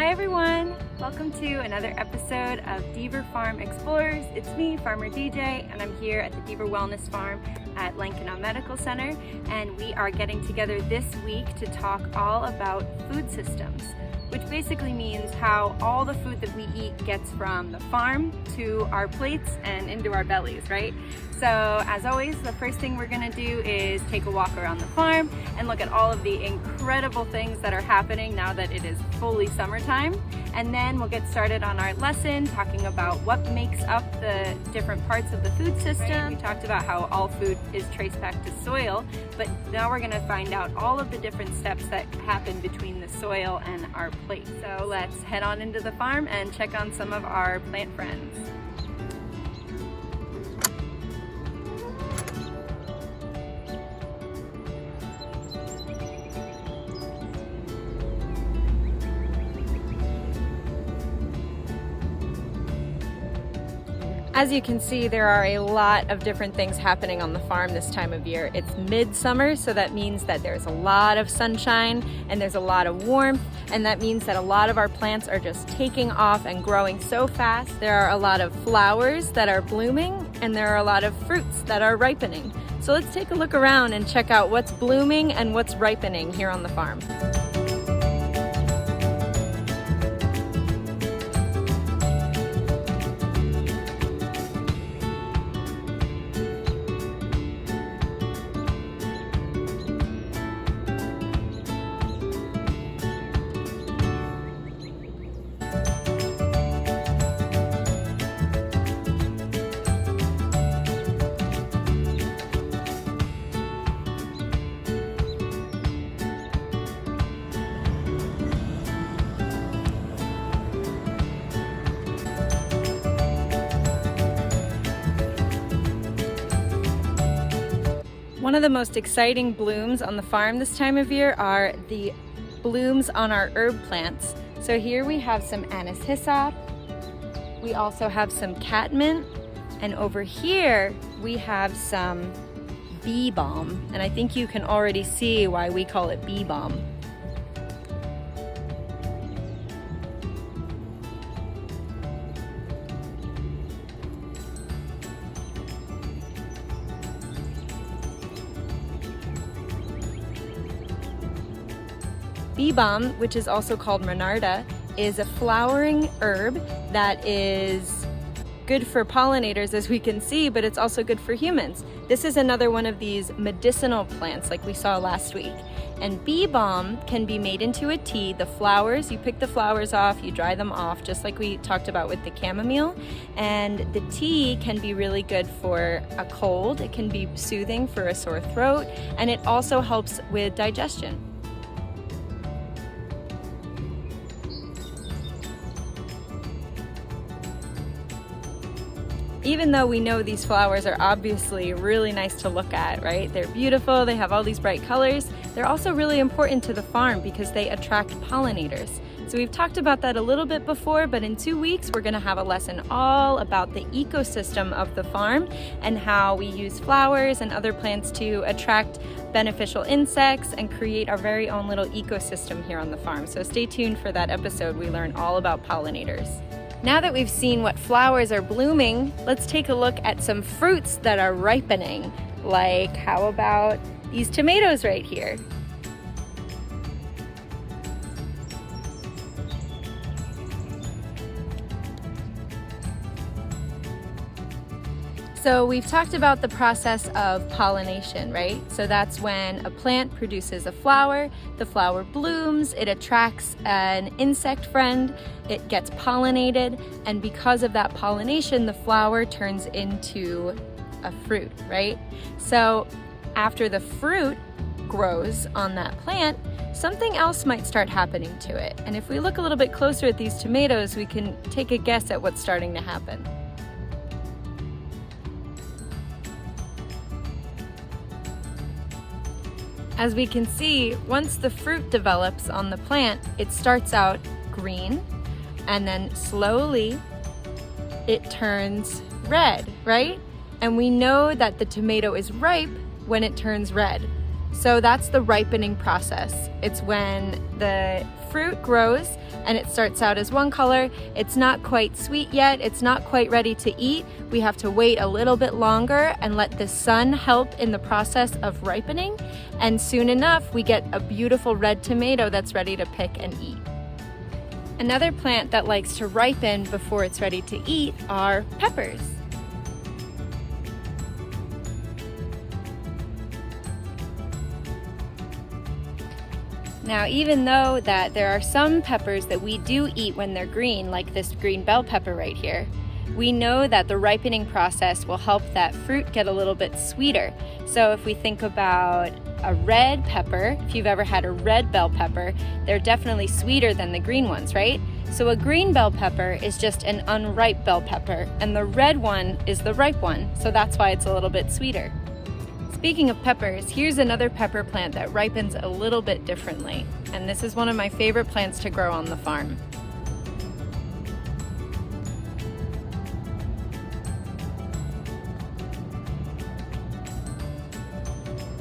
Hi everyone! Welcome to another episode of Deaver Farm Explorers. It's me, Farmer DJ, and I'm here at the Deaver Wellness Farm at Lankenau Medical Center, and we are getting together this week to talk all about food systems, which basically means how all the food that we eat gets from the farm to our plates and into our bellies, right? So as always, the first thing we're gonna do is take a walk around the farm and look at all of the incredible things that are happening now that it is fully summertime. And then we'll get started on our lesson, talking about what makes up the different parts of the food system. We talked about how all food is traced back to soil, but now we're gonna find out all of the different steps that happen between the soil and our plate. So let's head on into the farm and check on some of our plant friends. As you can see, there are a lot of different things happening on the farm this time of year. It's midsummer, so that means that there's a lot of sunshine and there's a lot of warmth, and that means that a lot of our plants are just taking off and growing so fast. There are a lot of flowers that are blooming, and there are a lot of fruits that are ripening. So let's take a look around and check out what's blooming and what's ripening here on the farm. One of the most exciting blooms on the farm this time of year are the blooms on our herb plants. So here we have some anise hyssop, we also have some catmint, and over here we have some bee balm. And I think you can already see why we call it bee balm. Bee balm, which is also called Monarda, is a flowering herb that is good for pollinators, as we can see, but it's also good for humans. This is another one of these medicinal plants like we saw last week. And bee balm can be made into a tea. The flowers, you pick the flowers off, you dry them off, just like we talked about with the chamomile. And the tea can be really good for a cold. It can be soothing for a sore throat, and it also helps with digestion. Even though we know these flowers are obviously really nice to look at, right? They're beautiful, they have all these bright colors. They're also really important to the farm because they attract pollinators. So we've talked about that a little bit before, but in 2 weeks, we're gonna have a lesson all about the ecosystem of the farm and how we use flowers and other plants to attract beneficial insects and create our very own little ecosystem here on the farm. So stay tuned for that episode. We learn all about pollinators. Now that we've seen what flowers are blooming, let's take a look at some fruits that are ripening. Like, how about these tomatoes right here? So we've talked about the process of pollination, right? So that's when a plant produces a flower, the flower blooms, it attracts an insect friend, it gets pollinated, and because of that pollination, the flower turns into a fruit, right? So after the fruit grows on that plant, something else might start happening to it. And if we look a little bit closer at these tomatoes, we can take a guess at what's starting to happen. As we can see, once the fruit develops on the plant, it starts out green, and then slowly it turns red, right? And we know that the tomato is ripe when it turns red. So that's the ripening process. It's when the fruit grows and it starts out as one color, it's not quite sweet yet, it's not quite ready to eat. We have to wait a little bit longer and let the sun help in the process of ripening. And soon enough, we get a beautiful red tomato that's ready to pick and eat. Another plant that likes to ripen before it's ready to eat are peppers. Now, even though that there are some peppers that we do eat when they're green, like this green bell pepper right here, we know that the ripening process will help that fruit get a little bit sweeter. So if we think about a red pepper, if you've ever had a red bell pepper, they're definitely sweeter than the green ones, right? So a green bell pepper is just an unripe bell pepper, and the red one is the ripe one, so that's why it's a little bit sweeter. Speaking of peppers, here's another pepper plant that ripens a little bit differently, and this is one of my favorite plants to grow on the farm.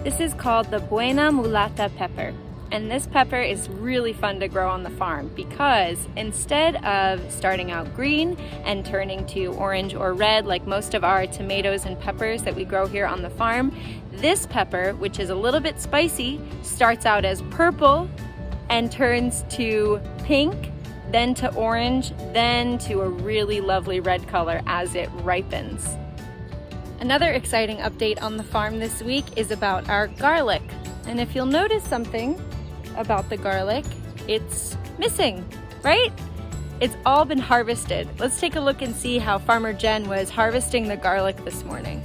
This is called the Buena Mulata pepper, and this pepper is really fun to grow on the farm because instead of starting out green and turning to orange or red like most of our tomatoes and peppers that we grow here on the farm, this pepper, which is a little bit spicy, starts out as purple and turns to pink, then to orange, then to a really lovely red color as it ripens. Another exciting update on the farm this week is about our garlic. And if you'll notice something about the garlic, it's missing, right? It's all been harvested. Let's take a look and see how Farmer Jen was harvesting the garlic this morning.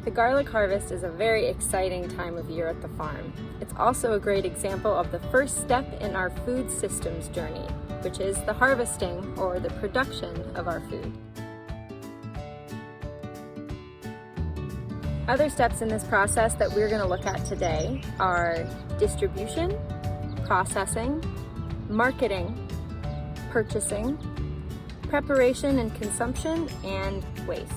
The garlic harvest is a very exciting time of year at the farm. It's also a great example of the first step in our food systems journey, which is the harvesting or the production of our food. Other steps in this process that we're going to look at today are distribution, processing, marketing, purchasing, preparation and consumption, and waste.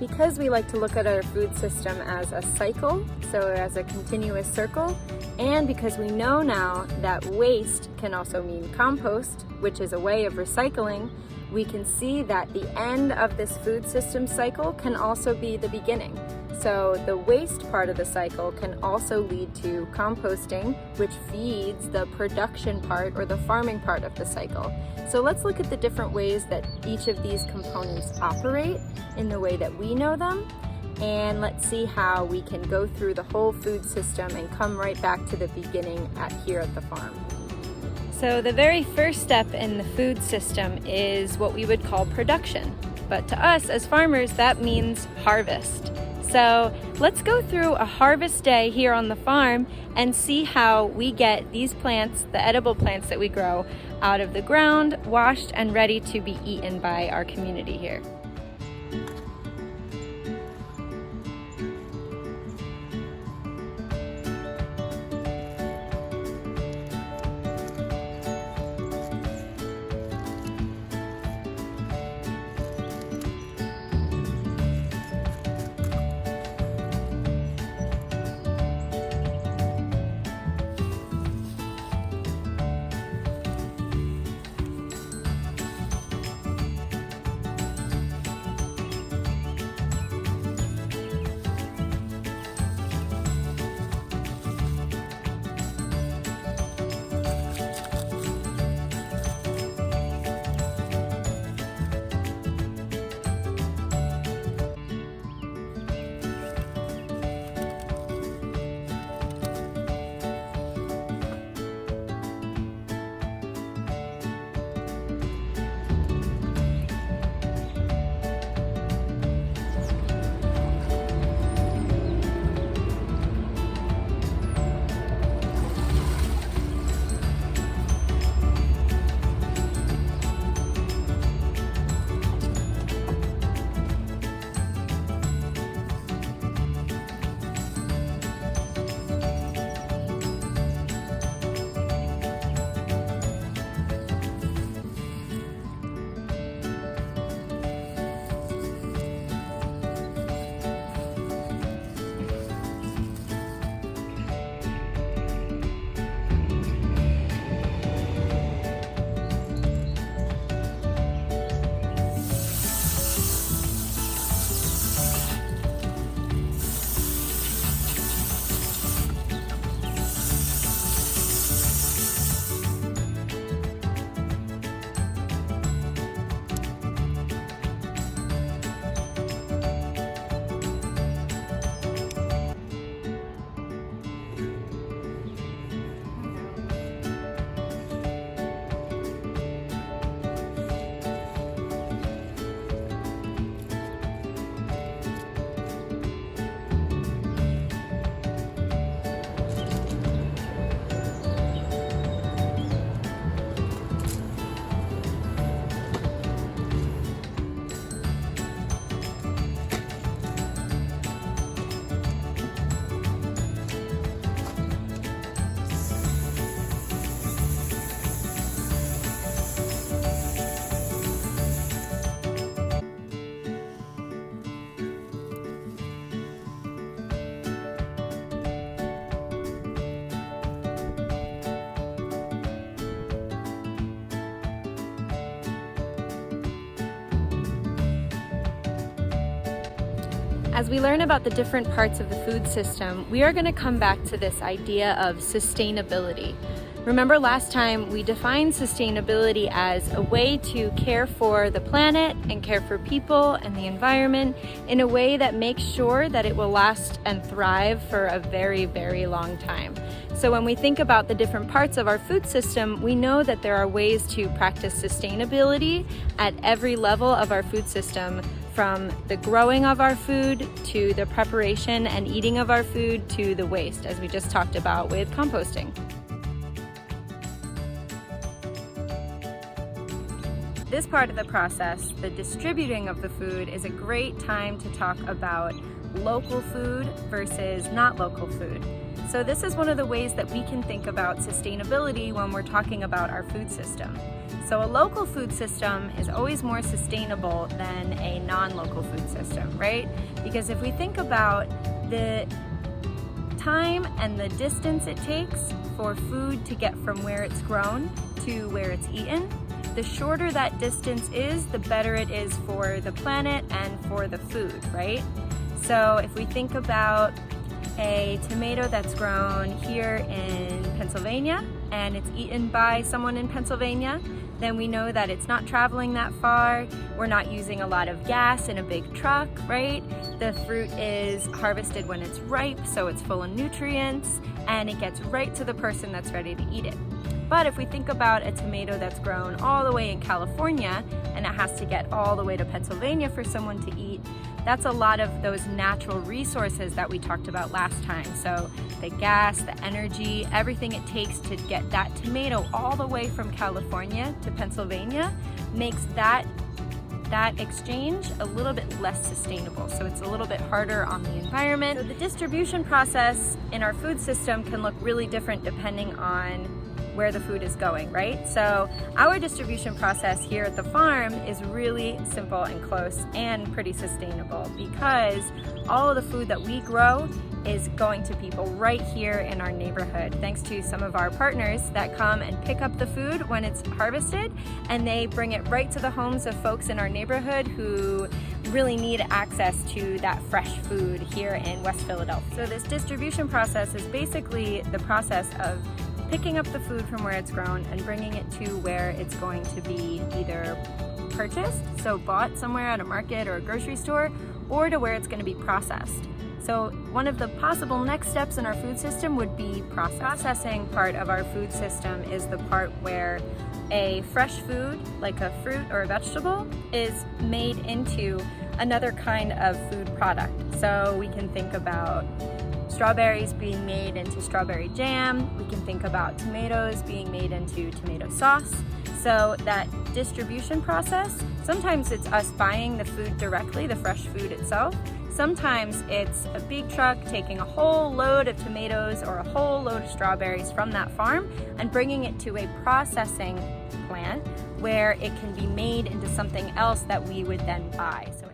Because we like to look at our food system as a cycle, so as a continuous circle, and because we know now that waste can also mean compost, which is a way of recycling, we can see that the end of this food system cycle can also be the beginning. So the waste part of the cycle can also lead to composting, which feeds the production part or the farming part of the cycle. So let's look at the different ways that each of these components operate in the way that we know them, and let's see how we can go through the whole food system and come right back to the beginning here at the farm. So the very first step in the food system is what we would call production. But to us as farmers, that means harvest. So let's go through a harvest day here on the farm and see how we get these plants, the edible plants that we grow, out of the ground, washed and ready to be eaten by our community here. As we learn about the different parts of the food system, we are going to come back to this idea of sustainability. Remember last time we defined sustainability as a way to care for the planet and care for people and the environment in a way that makes sure that it will last and thrive for a very, very long time. So when we think about the different parts of our food system, we know that there are ways to practice sustainability at every level of our food system, from the growing of our food to the preparation and eating of our food to the waste, as we just talked about with composting. This part of the process, the distributing of the food, is a great time to talk about local food versus not local food. So this is one of the ways that we can think about sustainability when we're talking about our food system. So a local food system is always more sustainable than a non-local food system, right? Because if we think about the time and the distance it takes for food to get from where it's grown to where it's eaten, the shorter that distance is, the better it is for the planet and for the food, right? So if we think about a tomato that's grown here in Pennsylvania and it's eaten by someone in Pennsylvania, then we know that it's not traveling that far. We're not using a lot of gas in a big truck, right? The fruit is harvested when it's ripe, so it's full of nutrients, and it gets right to the person that's ready to eat it. But if we think about a tomato that's grown all the way in California and it has to get all the way to Pennsylvania for someone to eat, that's a lot of those natural resources that we talked about last time. So the gas, the energy, everything it takes to get that tomato all the way from California to Pennsylvania makes that exchange a little bit less sustainable. So it's a little bit harder on the environment. So the distribution process in our food system can look really different depending on where the food is going, right? So our distribution process here at the farm is really simple and close and pretty sustainable, because all of the food that we grow is going to people right here in our neighborhood, thanks to some of our partners that come and pick up the food when it's harvested, and they bring it right to the homes of folks in our neighborhood who really need access to that fresh food here in West Philadelphia. So this distribution process is basically the process of picking up the food from where it's grown and bringing it to where it's going to be either purchased, so bought somewhere at a market or a grocery store, or to where it's going to be processed. So one of the possible next steps in our food system would be processing. The processing part of our food system is the part where a fresh food, like a fruit or a vegetable, is made into another kind of food product. So we can think about strawberries being made into strawberry jam. We can think about tomatoes being made into tomato sauce. So that distribution process, sometimes it's us buying the food directly, the fresh food itself. Sometimes it's a big truck taking a whole load of tomatoes or a whole load of strawberries from that farm and bringing it to a processing plant where it can be made into something else that we would then buy. So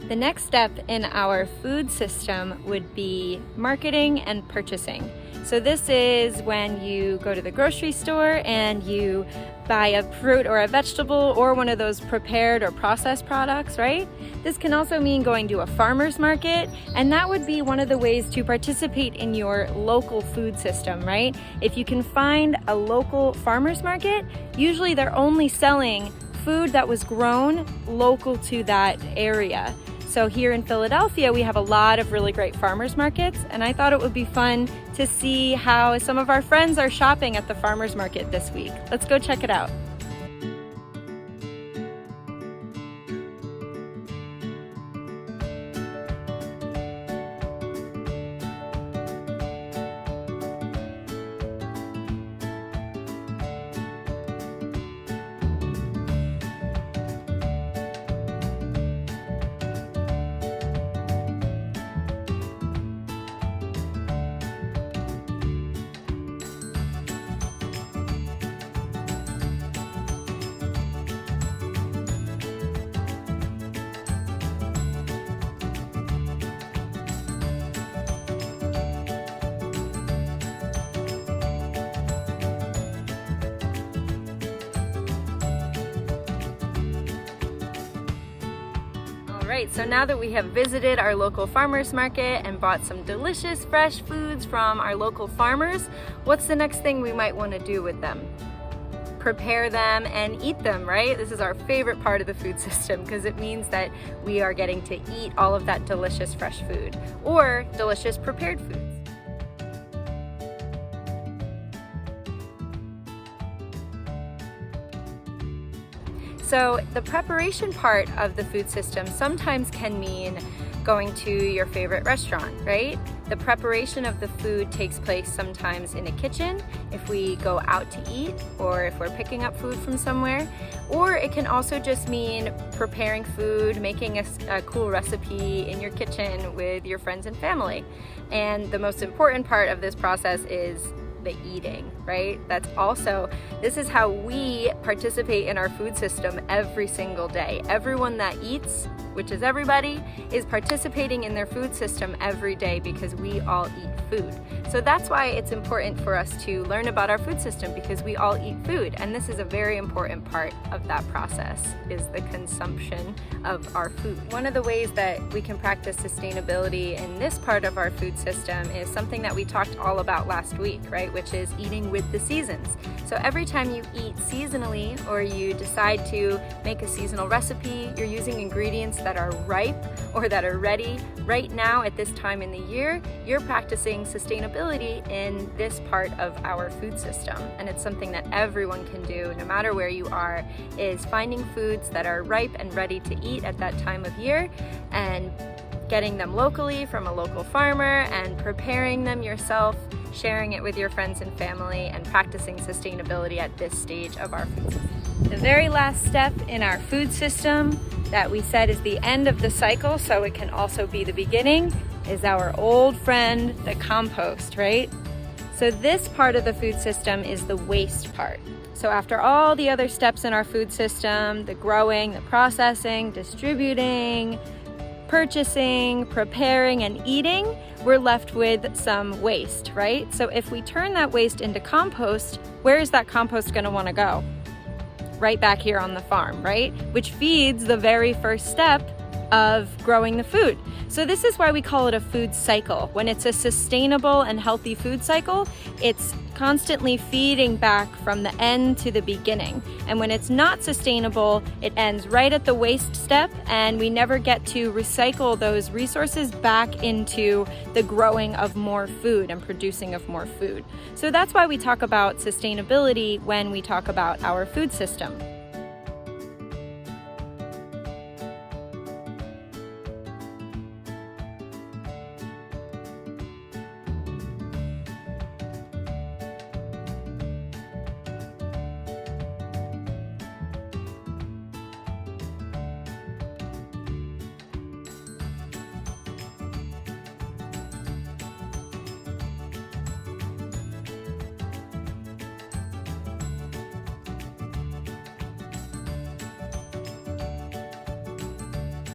the next step in our food system would be marketing and purchasing. So this is when you go to the grocery store and you buy a fruit or a vegetable or one of those prepared or processed products, right? This can also mean going to a farmer's market, and that would be one of the ways to participate in your local food system, right? If you can find a local farmer's market, usually they're only selling food that was grown local to that area. So here in Philadelphia, we have a lot of really great farmers markets, and I thought it would be fun to see how some of our friends are shopping at the farmers market this week. Let's go check it out. All right, so now that we have visited our local farmers market and bought some delicious fresh foods from our local farmers, what's the next thing we might want to do with them? Prepare them and eat them, right? This is our favorite part of the food system because it means that we are getting to eat all of that delicious fresh food or delicious prepared foods. So the preparation part of the food system sometimes can mean going to your favorite restaurant, right? The preparation of the food takes place sometimes in a kitchen if we go out to eat or if we're picking up food from somewhere. Or it can also just mean preparing food, making a cool recipe in your kitchen with your friends and family. And the most important part of this process is the eating, right? This is how we participate in our food system every single day. Everyone that eats, which is everybody, is participating in their food system every day because we all eat food. So that's why it's important for us to learn about our food system, because we all eat food, and this is a very important part of that process, is the consumption of our food. One of the ways that we can practice sustainability in this part of our food system is something that we talked all about last week, right? Which is eating with the seasons. So every time you eat seasonally or you decide to make a seasonal recipe, you're using ingredients that are ripe or that are ready right now at this time in the year. You're practicing sustainability in this part of our food system. And it's something that everyone can do, no matter where you are, is finding foods that are ripe and ready to eat at that time of year and getting them locally from a local farmer and preparing them yourself, sharing it with your friends and family, and practicing sustainability at this stage of our food system. The very last step in our food system that we said is the end of the cycle, so it can also be the beginning, is our old friend, the compost, right? So this part of the food system is the waste part. So after all the other steps in our food system, the growing, the processing, distributing, purchasing, preparing, and eating, we're left with some waste, right? So if we turn that waste into compost, where is that compost going to want to go? Right back here on the farm, right? Which feeds the very first step of growing the food. So this is why we call it a food cycle. When it's a sustainable and healthy food cycle, it's constantly feeding back from the end to the beginning. And when it's not sustainable, it ends right at the waste step, and we never get to recycle those resources back into the growing of more food and producing of more food. So that's why we talk about sustainability when we talk about our food system.